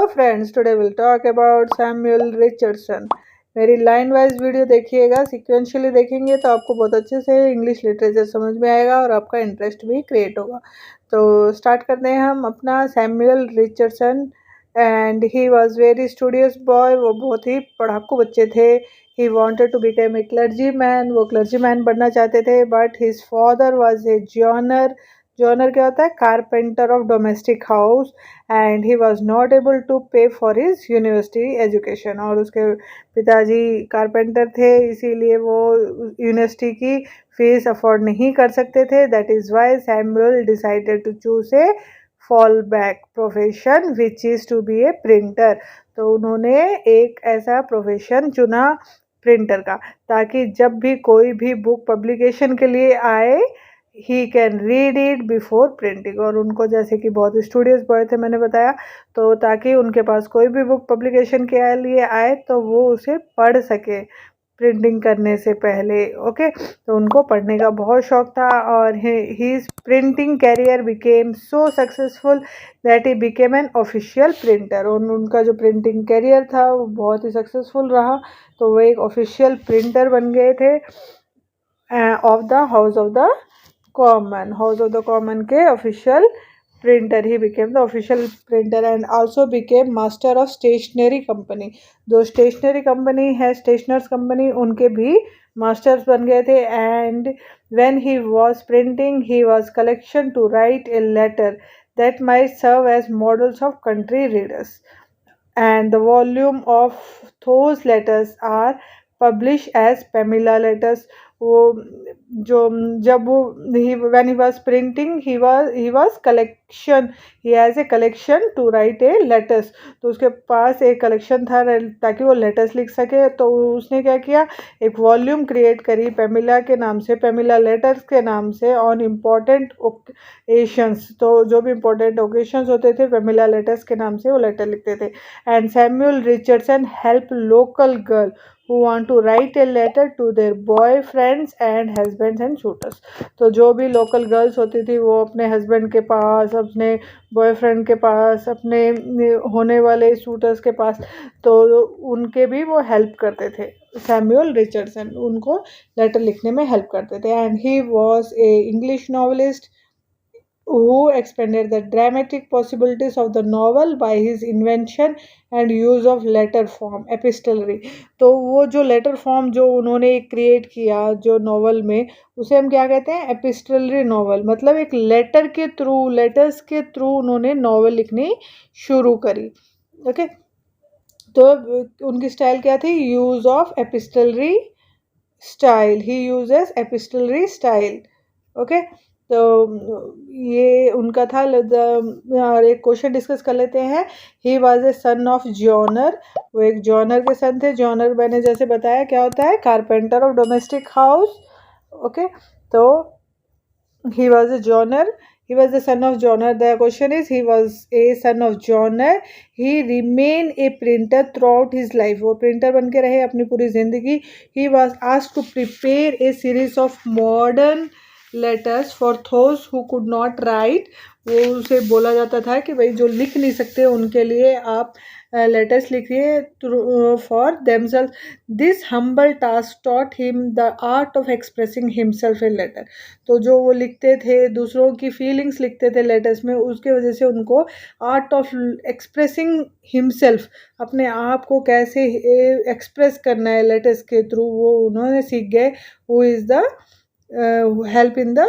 Friends, today will talk about Samuel Richardson. मेरी line wise video देखिएगा, sequentially देखेंगे तो आपको बहुत अच्छे से इंग्लिश लिटरेचर समझ में आएगा और आपका इंटरेस्ट भी क्रिएट होगा। तो स्टार्ट करते हैं हम अपना Samuel Richardson. And he was very studious boy, वो बहुत ही पढ़ाकू बच्चे थे। He wanted to become a clergy man, वो क्लर्जी मैन बनना चाहते थे। But his father was a joiner. Joiner क्या होता है? Carpenter of domestic house. And he was not able to pay for his university education. और उसके पिताजी कारपेंटर थे, इसीलिए वो यूनिवर्सिटी की फीस अफोर्ड नहीं कर सकते थे। That is why Samuel decided to choose a fall back profession which is to be a printer. तो उन्होंने एक ऐसा प्रोफेशन चुना प्रिंटर का, ताकि जब भी कोई भी बुक पब्लिकेशन के लिए आए he can read it before printing. और उनको जैसे कि बहुत स्टूडियस बॉय थे, मैंने बताया, तो ताकि उनके पास कोई भी बुक पब्लिकेशन के लिए आए तो वो उसे पढ़ सके प्रिंटिंग करने से पहले। ओके, तो उनको पढ़ने का बहुत शौक था और his printing career became so successful that he became an official printer. और उनका जो प्रिंटिंग कैरियर था वो बहुत ही सक्सेसफुल रहा, तो वो एक ऑफिशियल प्रिंटर बन गए थे of the house of the common के official printer. He became the official printer and also became master of stationery company. जो स्टेशनरी कंपनी है, स्टेशनर्स कंपनी, उनके भी मास्टर्स बन गए थे। And when he was printing he was collection to write a letter that might serve as models of country readers, and the volume of those letters are published as Pamela letters. वो जो जब वो when he was printing he was collection, he has a collection to write a letters। तो उसके पास एक collection था ताकि वो लेटर्स लिख सके। तो उसने क्या किया, एक वॉल्यूम क्रिएट करी पेमिला के नाम से, पेमिला लेटर्स के नाम से, ऑन इम्पॉर्टेंट ओकेशंस। तो जो भी इम्पोर्टेंट ओकेशंस होते थे पेमिला लेटर्स के नाम से वो लेटर लिखते थे। And Samuel Richardson help local girl who want to write a letter to their boyfriends and husbands and suitors। तो जो भी लोकल गर्ल्स होती थी वो अपने हस्बैंड के पास, अपने बॉयफ्रेंड के पास, अपने होने वाले सूटर्स के पास, तो उनके भी वो हेल्प करते थे। सैमुअल रिचर्डसन उनको लेटर लिखने में हेल्प करते थे। And he was A English novelist who expanded the dramatic possibilities of the novel by his invention and use of letter form epistolary। तो वो जो लेटर फॉर्म जो उन्होंने क्रिएट किया जो नॉवल में, उसे हम क्या कहते हैं? Epistolary novel. मतलब एक लेटर के थ्रू, लेटर्स के थ्रू उन्होंने नॉवल लिखनी शुरू करी। ओके, तो उनकी स्टाइल क्या थी? Use of epistolary style. He uses epistolary style. Okay, तो ये उनका था। और एक क्वेश्चन डिस्कस कर लेते हैं। ही was a son of genre, वो एक जॉनर के सन थे। जॉनर मैंने जैसे बताया क्या होता है? Carpenter of domestic house. Okay, तो he was a joiner, he was the son of joiner। The question is he was a son of joiner, he remained a printer throughout his life। वो printer बन के रहे अपनी पूरी जिंदगी। he was asked to prepare a series of modern letters for those who could not write। वो उसे बोला जाता था कि भाई जो लिख नहीं सकते उनके लिए आप लेटर्स लिखिए for themself. This humble task taught him the art of expressing himself in letter. तो जो वो लिखते थे, दूसरों की फीलिंग्स लिखते थे लेटर्स में, उसके वजह से उनको आर्ट ऑफ एक्सप्रेसिंग हिमसेल्फ, अपने आप को कैसे एक्सप्रेस करना है लेटर्स के थ्रू, वो उन्होंने सीख गए। Who is the help in the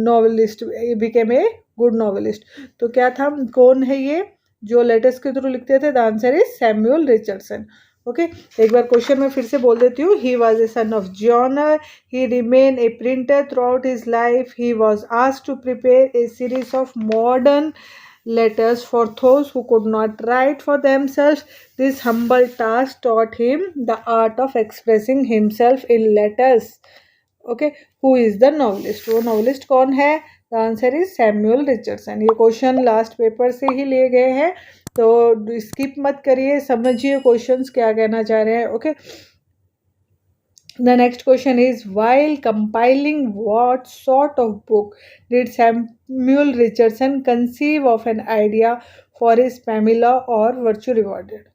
novelist, became a good novelist. तो क्या था, कौन है ये जो लेटर्स के थ्रू लिखते थे? The answer is Samuel Richardson. Okay, एक बार क्वेश्चन में फिर से बोल देती हूँ। He was a son of joiner, he remain a printer throughout his life, he was asked to prepare a series of modern letters for those who could not write for themselves। This humble task taught him the art of expressing himself in letters। Okay, who is the novelist? वो novelist कौन है? The answer is Samuel Richardson. ये question last paper से ही लिए गए हैं, तो skip मत करिए, समझिए क्वेश्चंस क्या कहना चाह रहे हैं। Okay, the next question is, while compiling what sort of book did Samuel Richardson conceive of an idea for his Pamela or virtue rewarded?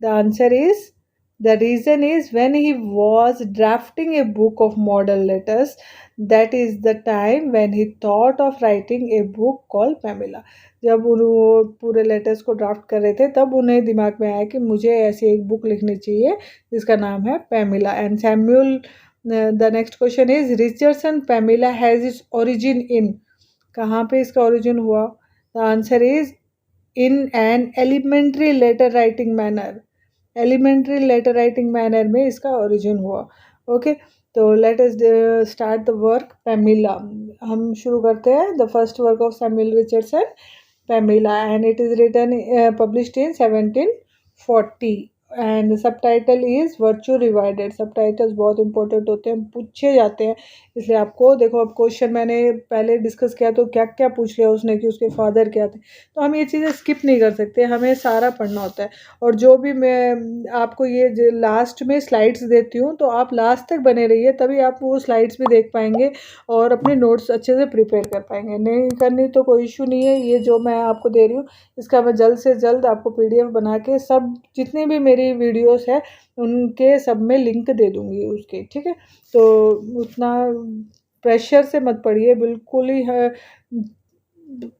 The answer is, the reason is, when he was drafting a book of model letters, that is the time when he thought of writing a book called Pamela. जब वो पूरे letters को draft कर रहे थे तब उन्हें दिमाग में आया कि मुझे ऐसी एक बुक लिखनी चाहिए जिसका नाम है Pamela. And Samuel, the next question is, Richardson Pamela has its origin in. कहाँ पे इसका ओरिजिन हुआ? The answer is, in an elementary letter writing manner. Elementary letter writing manner में इसका ओरिजिन हुआ. ओके, तो let us start the work Pamela. हम शुरू करते हैं. The first work of Samuel Richardson, Pamela, and it is written published in 1740 and subtitle is virtue रिवाइडेड. सब titles बहुत इंपॉर्टेंट होते हैं, पूछे जाते हैं, इसलिए आपको देखो, अब क्वेश्चन मैंने पहले डिस्कस किया तो क्या क्या पूछ लिया उसने कि उसके फादर क्या थे. तो हम ये चीज़ें स्किप नहीं कर सकते, हमें सारा पढ़ना होता है. और जो भी मैं आपको ये लास्ट में स्लाइड्स देती हूँ तो आप लास्ट तक बने रहिए, तभी आप वो स्लाइड्स भी देख पाएंगे और अपने नोट्स अच्छे से प्रिपेयर कर पाएंगे. नहीं करनी तो कोई इशू नहीं है, ये जो मैं आपको दे रही हूँ इसका मैं जल्द से जल्द आपको PDF बना के सब जितनी भी मेरी वीडियोस है उनके सब में लिंक दे दूँगी उसके. ठीक है, तो उतना प्रेशर से मत पढ़िए, बिल्कुल ही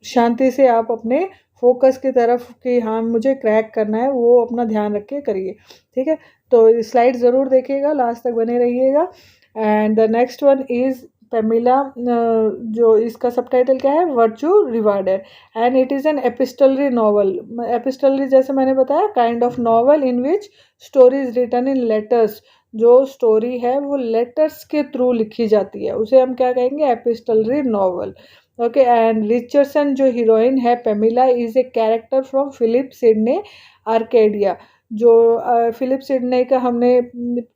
शांति से आप अपने फोकस की तरफ कि हाँ मुझे क्रैक करना है, वो अपना ध्यान रख के करिए. ठीक है, तो स्लाइड ज़रूर देखिएगा, लास्ट तक बने रहिएगा. And the next one is Pamela, जो इसका सबटाइटल क्या है? Virtue rewarded. And it is an epistolary novel. Epistolary जैसे मैंने बताया, kind of novel in which story is written in letters. जो स्टोरी है वो लेटर्स के थ्रू लिखी जाती है, उसे हम क्या कहेंगे? Epistolary novel. Okay, and Richardson जो हीरोइन है Pamela is a character from Philip Sidney Arcadia. जो फिलिप सिडने का हमने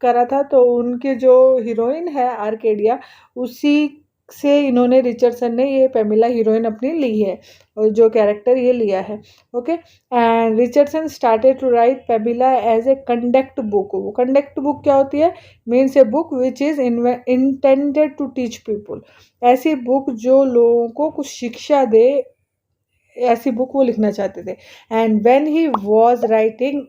करा था तो उनकी जो हीरोइन है आर्केडिया, उसी से इन्होंने रिचर्डसन ने ये पैमिला हीरोइन अपनी ली है और जो कैरेक्टर ये लिया है. Okay, and Richardson started to write Pamela as a conduct book. वो कंडक्ट बुक क्या होती है? Means a book which is intended to teach people. ऐसी बुक जो लोगों को कुछ शिक्षा दे, ऐसी बुक वो लिखना चाहते थे. And when he was writing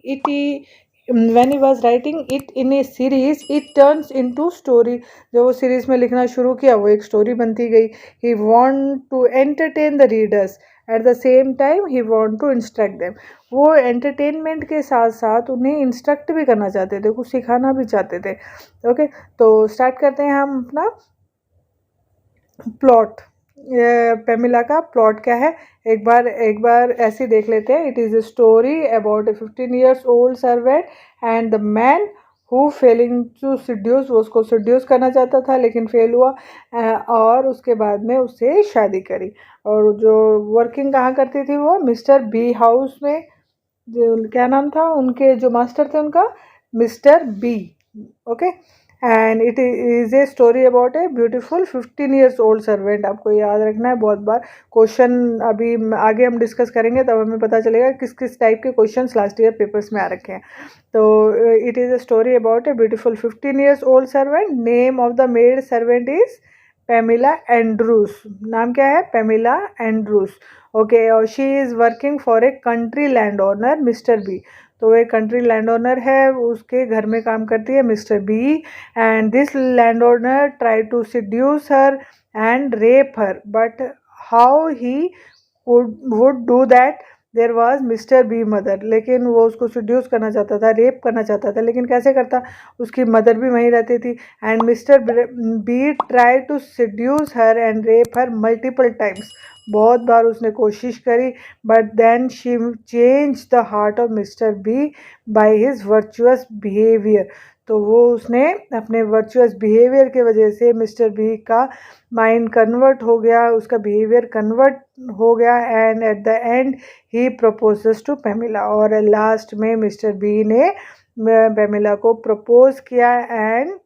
it in A series, it turns into story. जब वो सीरीज में लिखना शुरू किया वो एक स्टोरी बनती गई. He want to entertain the readers, at the same time he want to instruct them. वो एंटरटेनमेंट के साथ साथ उन्हें इंस्ट्रक्ट भी करना चाहते थे, कुछ सिखाना भी चाहते थे. ओके, तो स्टार्ट करते हैं हम अपना प्लॉट. पैमिला का प्लॉट क्या है? एक बार ऐसे देख लेते हैं. It is a story about a 15 years old servant and the man who failing to seduce. वो उसको सिड्यूस करना चाहता था लेकिन फेल हुआ, और उसके बाद में उससे शादी करी. और जो वर्किंग कहाँ करती थी वो? मिस्टर बी हाउस में. जो क्या नाम था उनके जो मास्टर थे उनका? Mister B. Okay, and it is a story about a beautiful 15 years old servant. आपको याद रखना है, बहुत बार क्वेश्चन अभी आगे हम डिस्कस करेंगे तब हमें पता चलेगा किस किस टाइप के क्वेश्चंस लास्ट ईयर पेपर्स में आ रखे हैं. तो it is a story about a beautiful 15 years old servant. Name of the maid servant is Pamela Andrews. नाम क्या है? Pamela Andrews. ओके, और she is working for a country land owner mister B. तो एक country land owner है, उसके घर में काम करती है mister B. And this land owner try to seduce her and rape her, but how he would do that? There was mister B mother. लेकिन वो उसको सिड्यूस करना चाहता था, रेप करना चाहता था, लेकिन कैसे करता? उसकी मदर भी वहीं रहती थी. And mister B try to seduce her and rape her multiple times. बहुत बार उसने कोशिश करी, but then she change the heart of mister B by his virtuous behaviour. तो वो उसने अपने वर्चुअस बिहेवियर के वजह से मिस्टर बी का माइंड कन्वर्ट हो गया, उसका बिहेवियर कन्वर्ट हो गया. And at the end he proposes to Pamela. और लास्ट में मिस्टर बी ने पैमिला को प्रपोज किया. And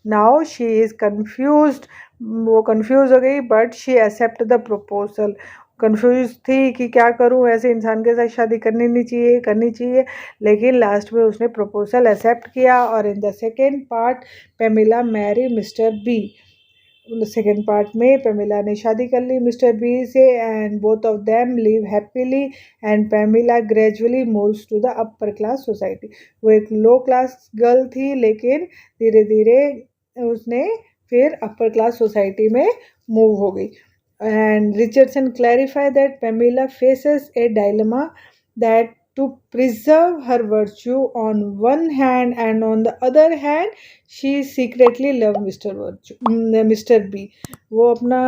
now she is confused. वो कंफ्यूज हो गई, but she accept the proposal. Confuse थी कि क्या करूं, ऐसे इंसान के साथ शादी करनी चाहिए, लेकिन लास्ट में उसने प्रपोजल एक्सेप्ट किया. और in the second part Pamela marry mister B. Second part में पेमिला ने शादी कर ली मिस्टर बी से and both of them live happily and Pamela gradually moves to the upper class society. वो एक लो क्लास गर्ल थी लेकिन धीरे धीरे उसने फिर अपर क्लास सोसाइटी में मूव हो गई। And Richardson clarify that Pamela faces a dilemma that to preserve her virtue on one hand and on the other hand she secretly loved mister B. वो अपना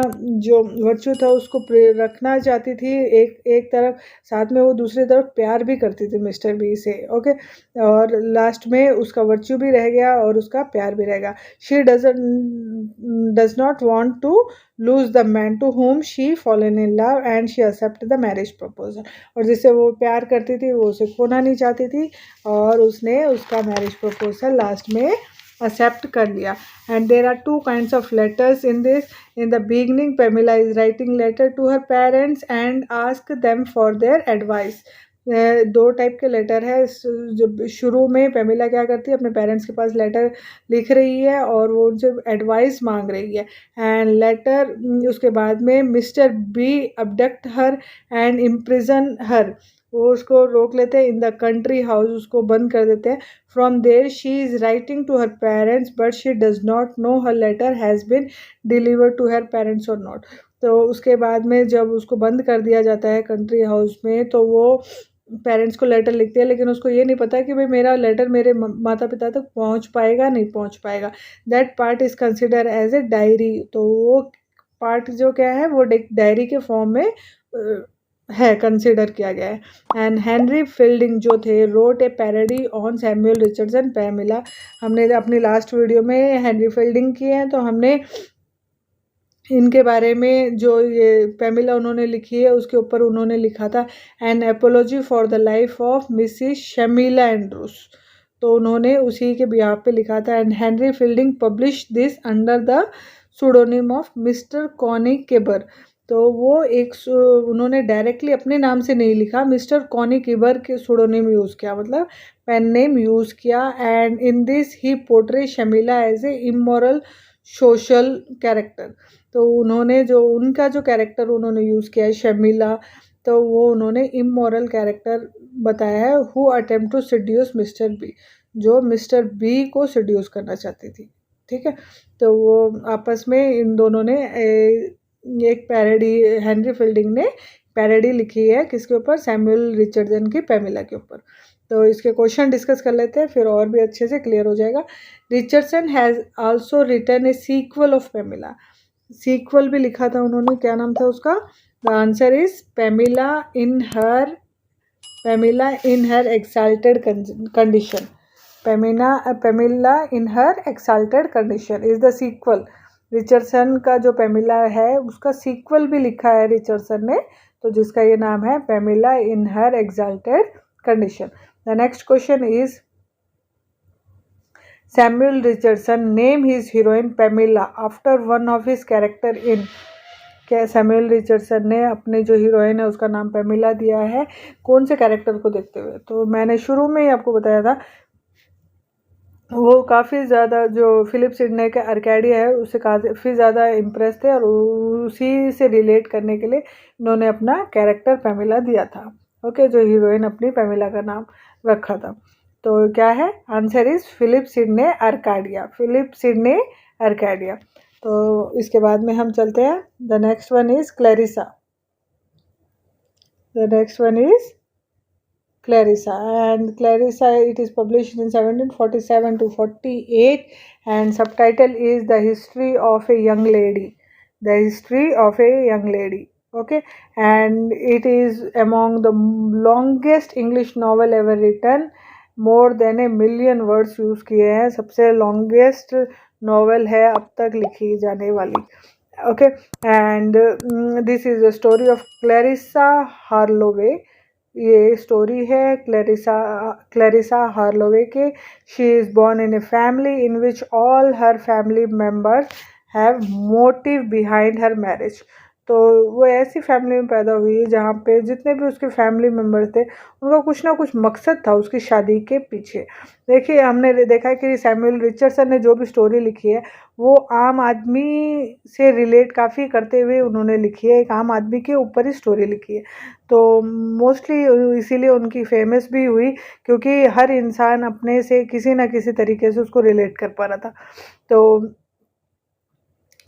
जो वर्च्यू था उसको रखना चाहती थी एक तरफ, साथ में वो दूसरी तरफ प्यार भी करती थी मिस्टर बी से। ओके, और लास्ट में उसका वर्च्यू भी रह गया और उसका प्यार भी रहेगा। She does not want to lose the man to whom she fallen in love and she accepted the marriage proposal। और जिससे वो प्यार करती थी वो उसे खोना नहीं चाहती थी और उसने उसका मैरिज प्रपोजल लास्ट में accept कर लिया। and there are two kinds of letters in this। in the beginning Pamela is writing letter to her parents and ask them for their advice। दो टाइप के लेटर है। जब शुरू में पेमिला क्या करती है, अपने पेरेंट्स के पास लेटर लिख रही है और वो उनसे एडवाइस मांग रही है। एंड लेटर उसके बाद में mister B abduct her and imprison her, वो उसको रोक लेते हैं इन द कंट्री हाउस, उसको बंद कर देते हैं। From there she is writing to her parents but she does not know her letter has been delivered to her parents और नॉट। तो उसके बाद में जब उसको बंद कर दिया जाता है कंट्री हाउस में तो वो पेरेंट्स को लेटर लिखती है लेकिन उसको ये नहीं पता कि भाई मेरा लेटर मेरे माता पिता तक पहुंच पाएगा नहीं पहुंच पाएगा। That part is consider as a diary. तो वो पार्ट जो क्या है वो डायरी के फॉर्म में है, कंसिडर किया गया है। एंड हेनरी फील्डिंग जो थे wrote a parody on Samuel Richardson Pamela. हमने अपनी लास्ट वीडियो में हेनरी फील्डिंग किए हैं तो हमने इनके बारे में जो ये पेमिला उन्होंने लिखी है उसके ऊपर उन्होंने लिखा था an apology for the life of Mrs Shamela Andrews. तो उन्होंने उसी के बिहाफ पे लिखा था। And Henry Fielding publish this under the pseudonym of mister Conny Keyber. तो वो एक उन्होंने डायरेक्टली अपने नाम से नहीं लिखा, मिस्टर कॉनी किबर के सुडोनिम यूज़ किया, मतलब पेन नेम यूज़ किया। And in this he portray Shamela as a immoral social character. तो उन्होंने जो उनका जो कैरेक्टर उन्होंने यूज़ किया है शमीला, तो वो उन्होंने इमोरल कैरेक्टर बताया है। Who attempt to seduce mister B, जो मिस्टर बी को सिड्यूस करना चाहती थी। ठीक है, तो वो आपस में इन दोनों ने एक पैरोडी, हेनरी फील्डिंग ने पैरोडी लिखी है किसके ऊपर, सैमुअल रिचर्डसन की पेमिला के ऊपर। तो इसके क्वेश्चन डिस्कस कर लेते हैं फिर और भी अच्छे से क्लियर हो जाएगा। Richardson has also written a sequel of Pamela. Sequel भी लिखा था उन्होंने, क्या नाम था उसका? The answer is Pamela in her exalted condition. Pamela in her exalted condition is the sequel. Richardson का जो पेमिला है उसका सीक्वल भी लिखा है रिचर्डसन ने, तो जिसका ये नाम है Pamela in her exalted condition. The next question is Samuel Richardson name his heroine Pamela after one of his character in। क्या सैमुअल रिचर्डसन ने अपने जो हीरोइन है उसका नाम पेमिला दिया है कौन से कैरेक्टर को देखते हुए? तो मैंने शुरू में ही आपको बताया था, वो काफ़ी ज़्यादा जो फिलिप सिडने का आर्कैडिया है उससे काफ़ी ज़्यादा इम्प्रेस थे और उसी से रिलेट करने के लिए उन्होंने अपना कैरेक्टर पेमिला दिया था। ओके, जो हीरोइन अपनी पेमिला का नाम रखा था। तो क्या है answer is Philip Sidney Arcadia, Philip Sidney Arcadia. तो इसके बाद में हम चलते हैं, the next one is Clarissa. The next one is Clarissa and Clarissa it is published in 1747 to 48 and subtitle is the history of a young lady, the history of a young lady. okay, and it is among the longest English novel ever written। More than a million words use किए हैं, सबसे longest novel है अब तक लिखी जाने वाली। Okay, and this is the story of Clarissa Harlowe. ये स्टोरी है क्लैरिसा हार्लोवे के। She is born in a family in which all her family members have motive behind her marriage. तो वो ऐसी फैमिली में पैदा हुई जहाँ पे जितने भी उसके फैमिली मेम्बर थे उनका कुछ ना कुछ मकसद था उसकी शादी के पीछे। देखिए हमने देखा है कि सैमुअल रिचर्डसन ने जो भी स्टोरी लिखी है वो आम आदमी से रिलेट काफ़ी करते हुए उन्होंने लिखी है, एक आम आदमी के ऊपर ही स्टोरी लिखी है। तो मोस्टली इसीलिए उनकी फेमस भी हुई क्योंकि हर इंसान अपने से किसी ना किसी तरीके से उसको रिलेट कर पा रहा था। तो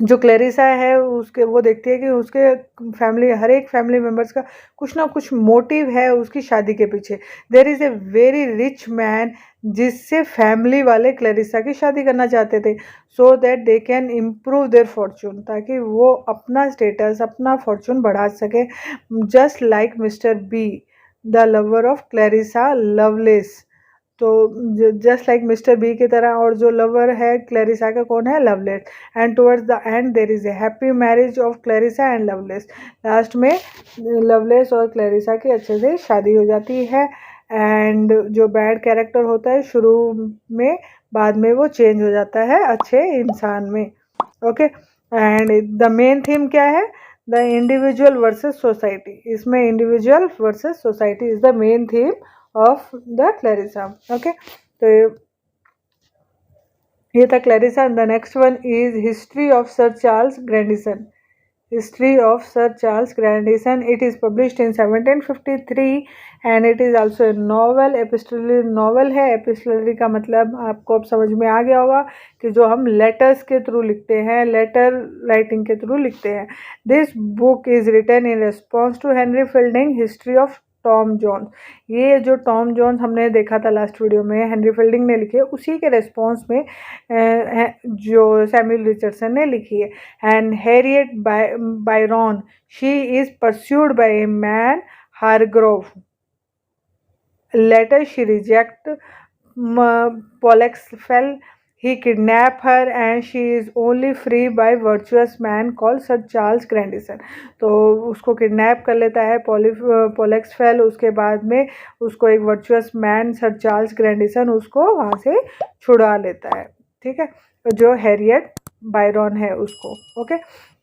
जो क्लेरिसा है उसके वो देखती है कि उसके फैमिली हर एक फैमिली मेम्बर्स का कुछ ना कुछ मोटिव है उसकी शादी के पीछे। There is a very rich man जिससे फैमिली वाले क्लेरिसा की शादी करना चाहते थे so that they can improve their fortune, ताकि वो अपना स्टेटस अपना फॉर्चून बढ़ा सके, just like mister B the lover of Clarissa Lovelace. तो जस्ट लाइक मिस्टर बी की तरह और जो लवर है क्लेरिसा का कौन है, Lovelace. And towards the and there is a happy marriage of Clarissa and loveless. Last में लवलेस और क्लेरिसा की अच्छे से शादी हो जाती है। एंड जो बैड कैरेक्टर होता है शुरू में, बाद में वो चेंज हो जाता है अच्छे इंसान में। Okay, and the main theme क्या है, द इंडिविजुअल वर्सेस सोसाइटी। इसमें individual versus society is the main theme of the Clarissa. Okay, तो ये था Clarissa. The next one is history of sir Charles Grandison. History of Sir Charles Grandison. It is published in 1753 and it is also a novel. Epistolary novel है। epistolary का मतलब आपको अब समझ में आ गया होगा कि जो हम लेटर्स के थ्रू लिखते हैं, लेटर राइटिंग के थ्रू लिखते हैं। This book is written in response to Henry Fielding history of Tom Jones. ये जो टॉम जोन्स हमने देखा था लास्ट वीडियो में, हेनरी फील्डिंग ने लिखी है, उसी के रिस्पॉन्स में जो सैमुअल रिचर्डसन ने लिखी है। And Harriet Byron, she is pursued by a man Hargrove. Later she rejects Polexfel. He kidnaps her and she is only free by virtuous man called Sir Charles Grandison. तो उसको kidnap कर लेता है पोलेक्सफेल। उसके बाद में उसको एक वर्चुअस मैन सर चार्ल्स ग्रैंडिसन उसको वहाँ से छुड़ा लेता है। ठीक है, जो हैरियट बायरन है उसको। ओके,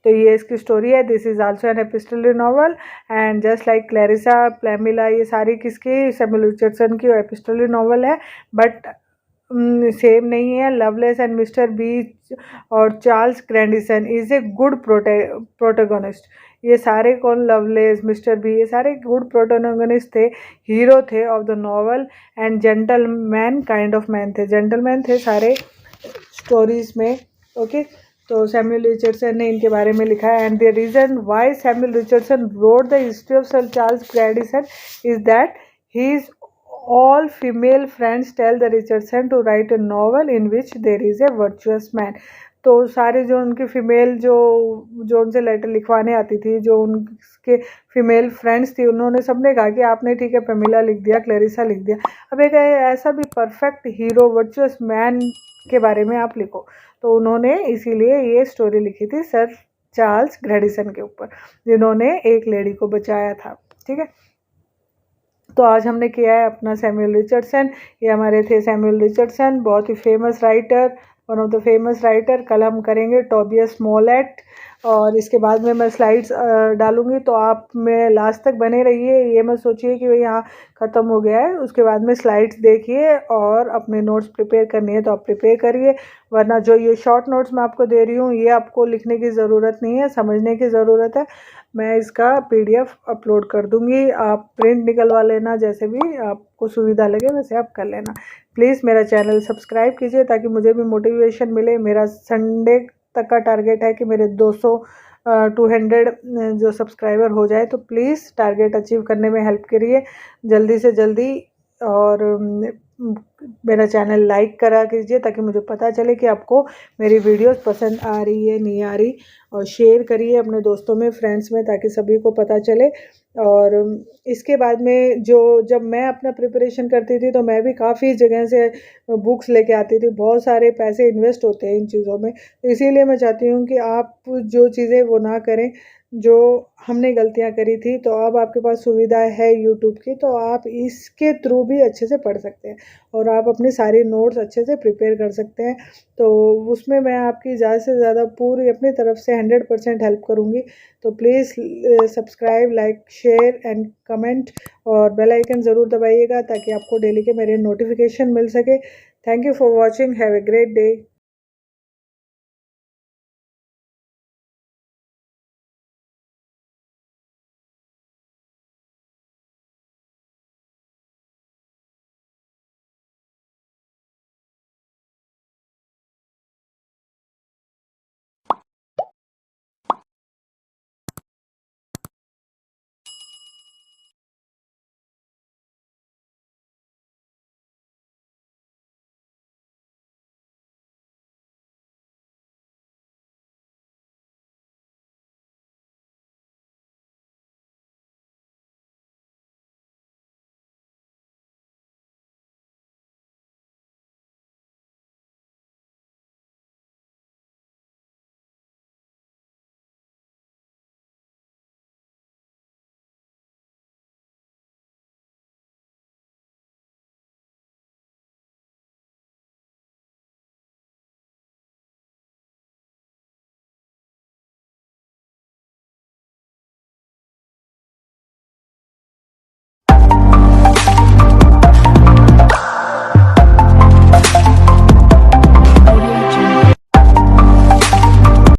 तो ये इसकी स्टोरी है। This is also an epistolary novel and just like Clarissa, Pamela, ये सारी किसकी, सैमुअल रिचर्डसन की एपिस्टोलरी नॉवल है, बट सेम नहीं है। लवलेस एंड मिस्टर बी और Charles Grandison is a good protagonist. ये सारे कौन, लवलेस, मिस्टर बी, ये सारे गुड प्रोटोगोनिस्ट थे, हीरो थे of the novel and gentleman kind of man थे, जेंटलमैन थे सारे स्टोरीज में। ओके, तो सैमुअल रिचर्डसन ने इनके बारे में लिखा है। And the reason why Samuel Richardson wrote the history of sir Charles Grandison is that his all female friends tell the Richardson to write a novel in which there is a virtuous man. तो सारे जो उनके female जो उनसे letter लिखवाने आती थी, जो उनके फीमेल फ्रेंड्स थी, उन्होंने सबने कहा कि आपने ठीक है पेमिला लिख दिया, क्लैरिसा लिख दिया, अब एक ऐसा भी परफेक्ट हीरो वर्चुअस मैन के बारे में आप लिखो। तो उन्होंने इसीलिए ये स्टोरी लिखी थी सर चार्ल्स ग्रैंडिसन के ऊपर, जिन्होंने एक लेडी को बचाया था। ठीक है, तो आज हमने किया है अपना सैमुअल रिचर्डसन। ये हमारे थे सैमुअल रिचर्डसन, बहुत ही famous writer, one of the famous writer. कल हम करेंगे टोबियस स्मॉलेट और इसके बाद में मैं स्लाइड्स डालूंगी, तो आप में लास्ट तक बने रहिए। ये मत सोचिए कि भाई यहाँ ख़त्म हो गया है, उसके बाद में स्लाइड्स देखिए और अपने नोट्स प्रिपेयर करनी है तो आप प्रिपेयर करिए, वरना जो ये शॉर्ट नोट्स मैं आपको दे रही हूँ ये आपको लिखने की ज़रूरत नहीं है, समझने की ज़रूरत है। मैं इसका PDF अपलोड कर दूंगी, आप प्रिंट निकलवा लेना, जैसे भी आपको सुविधा लगे वैसे आप कर लेना। प्लीज़ मेरा चैनल सब्सक्राइब कीजिए ताकि मुझे भी मोटिवेशन मिले। मेरा संडे तक का टारगेट है कि मेरे 200 जो सब्सक्राइबर हो जाए, तो प्लीज़ टारगेट अचीव करने में हेल्प करिए जल्दी से जल्दी। और मेरा चैनल लाइक करा कीजिए ताकि मुझे पता चले कि आपको मेरी वीडियोस पसंद आ रही है नहीं आ रही, और शेयर करिए अपने दोस्तों में, फ्रेंड्स में, ताकि सभी को पता चले। और इसके बाद में जब मैं अपना प्रिपरेशन करती थी तो मैं भी काफ़ी जगह से बुक्स लेके आती थी, बहुत सारे पैसे इन्वेस्ट होते हैं इन चीज़ों में, तो इसीलिए मैं चाहती हूँ कि आप जो चीज़ें वो ना करें, जो हमने गलतियां करी थी, तो अब आपके पास सुविधा है यूट्यूब की, तो आप इसके थ्रू भी अच्छे से पढ़ सकते हैं और आप अपनी सारी नोट्स अच्छे से प्रिपेयर कर सकते हैं। तो उसमें मैं आपकी ज़्यादा से ज़्यादा पूरी अपनी तरफ से 100% हेल्प करूँगी। तो please subscribe, like, share and comment और बेल आइकन ज़रूर दबाइएगा ताकि आपको डेली के मेरे नोटिफिकेशन मिल सके। Thank you for watching. Have a great day.